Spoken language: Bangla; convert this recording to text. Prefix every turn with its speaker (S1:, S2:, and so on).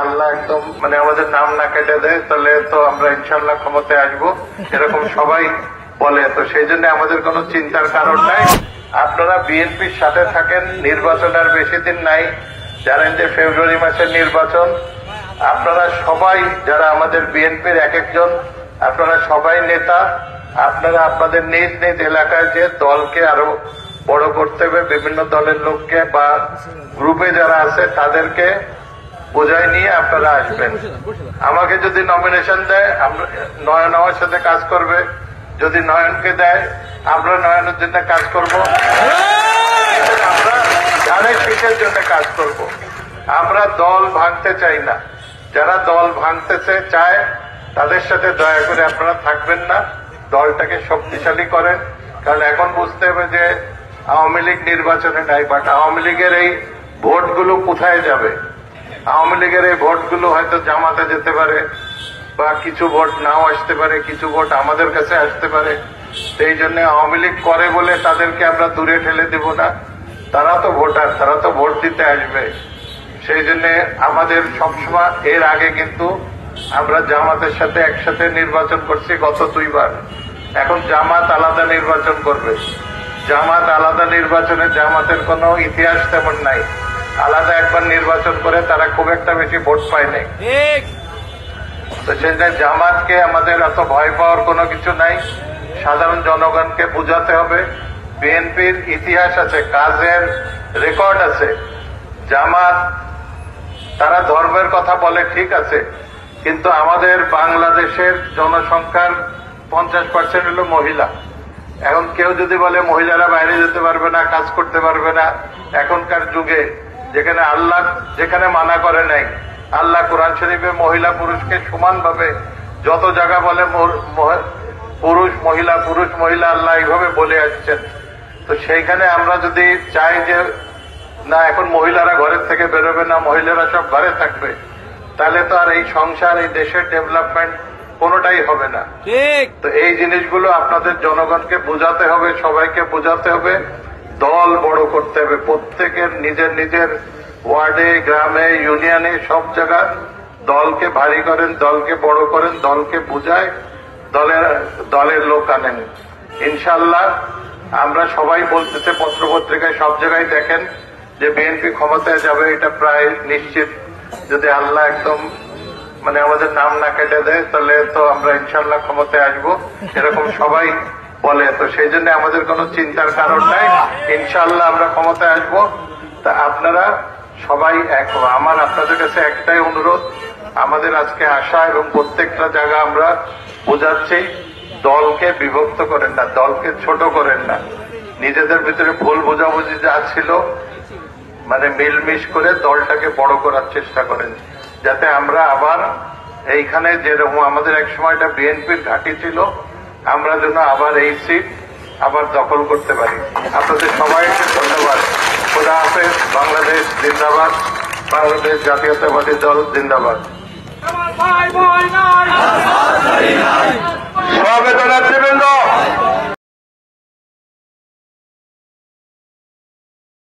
S1: আল্লাহ একদম আমাদের নাম না কেটে দেয় তাহলে তো আমরা ইনশাল্লাহ ক্ষমতায় আসবো, এরকম সবাই বলে। তো সেই জন্য আমাদের কোনো চিন্তার কারণ নাই। আপনারা বিএনপির সাথে থাকেন, নির্বাচন আর বেশি দিন নাই, জানেন যে ফেব্রুয়ারি মাসের নির্বাচন। আপনারা সবাই যারা আমাদের বিএনপির এক একজন, আপনারা সবাই নেতা, আপনারা আপনাদের নিজ নিজ এলাকায় যে দলকে আরো বড় করতে হবে, বিভিন্ন দলের লোককে বা গ্রুপে যারা আছে তাদেরকে বোঝাই নিয়ে আপনারা আসবেন। আমাকে যদি নমিনেশন দেয়, নয়ন আমার সাথে কাজ করবে, যদি নয়নকে দেয় আমরা নয়নের জন্য কাজ করব, আমরা ধানের শীষের জন্য কাজ করব। আমরা দল ভাঙতে চাই না। যারা দল ভাঙতেছে চায় তাদের সাথে দয়া করে আপনারা থাকবেন না, দলটাকে শক্তিশালী করেন। কারণ এখন বুঝতে হবে যে আওয়ামী লীগ নির্বাচনে নাই, বাট আওয়ামী লীগের এই ভোটগুলো কোথায় যাবে? আওয়ামী লীগের এই ভোটগুলো হয়তো জামাতে যেতে পারে, বা কিছু ভোট নাও আসতে পারে, কিছু ভোট আমাদের কাছে আসতে পারে। সেই জন্য আওয়ামী লীগ করে বলে তাদেরকে আমরা দূরে ঠেলে দেব না। তারা তো ভোটার, তারা তো ভোট দিতে আসবে। সেই জন্য আমাদের সবসময়, এর আগে কিন্তু আমরা জামাতের সাথে একসাথে নির্বাচন করছি গত 2 বার। এখন জামাত আলাদা নির্বাচন করবে। জামাত আলাদা নির্বাচনে জামাতের কোনো ইতিহাস তেমন নাই। আলাদা একবার নির্বাচন করে তারা খুব একটা বেশি ভোট পায় নাই। তো সেজন্য জামাতকে আমাদের এত ভয় পাওয়ার কোনো কিছু নাই। সাধারণ জনগণকে বুঝাতে হবে বিএনপির ইতিহাস আছে, কাজের রেকর্ড আছে। জামাত তারা ধর্মের কথা বলে ঠিক আছে, কিন্তু আমাদের বাংলাদেশের জনসংখ্যার 50% হলো মহিলা। এখন কেউ যদি বলে মহিলারা বাইরে যেতে পারবে না, কাজ করতে পারবে না, এখনকার যুগে যেখানে আল্লাহ যেখানে মানা করে নাই, আল্লাহ কোরআন শরীফে মহিলা পুরুষকে সমানভাবে যত জায়গা বলে পুরুষ মহিলা পুরুষ মহিলা আল্লাহ এইভাবে বলে আসছেন। তো সেইখানে আমরা যদি চাই যে না এখন মহিলারা ঘরের থেকে বেরোবে না, মহিলারা সব ঘরে থাকবে, তাহলে তো আর এই সংসার, এই দেশের ডেভেলপমেন্ট কোনোটাই হবে না। তো এই জিনিসগুলো আপনাদের জনগণকে বোঝাতে হবে, সবাইকে বোঝাতে হবে। দল বড় করতে হবে, প্রত্যেকের নিজের নিজের ওয়ার্ডে, গ্রামে, ইউনিয়নে, সব জায়গায় দলকে ভারী করেন, দলকে বড় করেন, দলকে বুঝায়, দলের লোক আনেন। ইনশাল্লাহ আমরা সবাই বলতেছে, পত্রপত্রিকায় সব জায়গায় দেখেন যে বিএনপি ক্ষমতায় যাবে, এটা প্রায় নিশ্চিত। যদি আল্লাহ একদম আমাদের নাম না কেটে দেয় তাহলে তো আমরা ইনশাল্লাহ ক্ষমতায় আসবো, এরকম সবাই বলে। তো সেই জন্য আমাদের কোনো চিন্তার কারণ নাই, ইনশাল্লাহ আমরা ক্ষমতায় আসবো। তা আপনারা সবাই এক। আমার আপনাদের কাছে একটাই অনুরোধ, আমাদের আজকে আসা এবং প্রত্যেকটা জায়গা আমরা বোঝাচ্ছি, দলকে বিভক্ত করেন না, দলকে ছোট করেন না। নিজেদের ভিতরে ভুল বোঝাবুঝি যা ছিল মিলমিশ করে দলটাকে বড় করার চেষ্টা করেন, যাতে আমরা আবার এইখানে যেরকম আমাদের এক সময়টা বিএনপির ঘাঁটি ছিল, আমরা যেন আবার এই সিট আবার দখল করতে পারি। আপনাদের সবাইকে ধন্যবাদ। খোদা হাফেজ। বাংলাদেশ জিন্দাবাদ। বাংলাদেশ জাতীয়তাবাদী দল জিন্দাবাদ। সবেতনার্থীবৃন্দ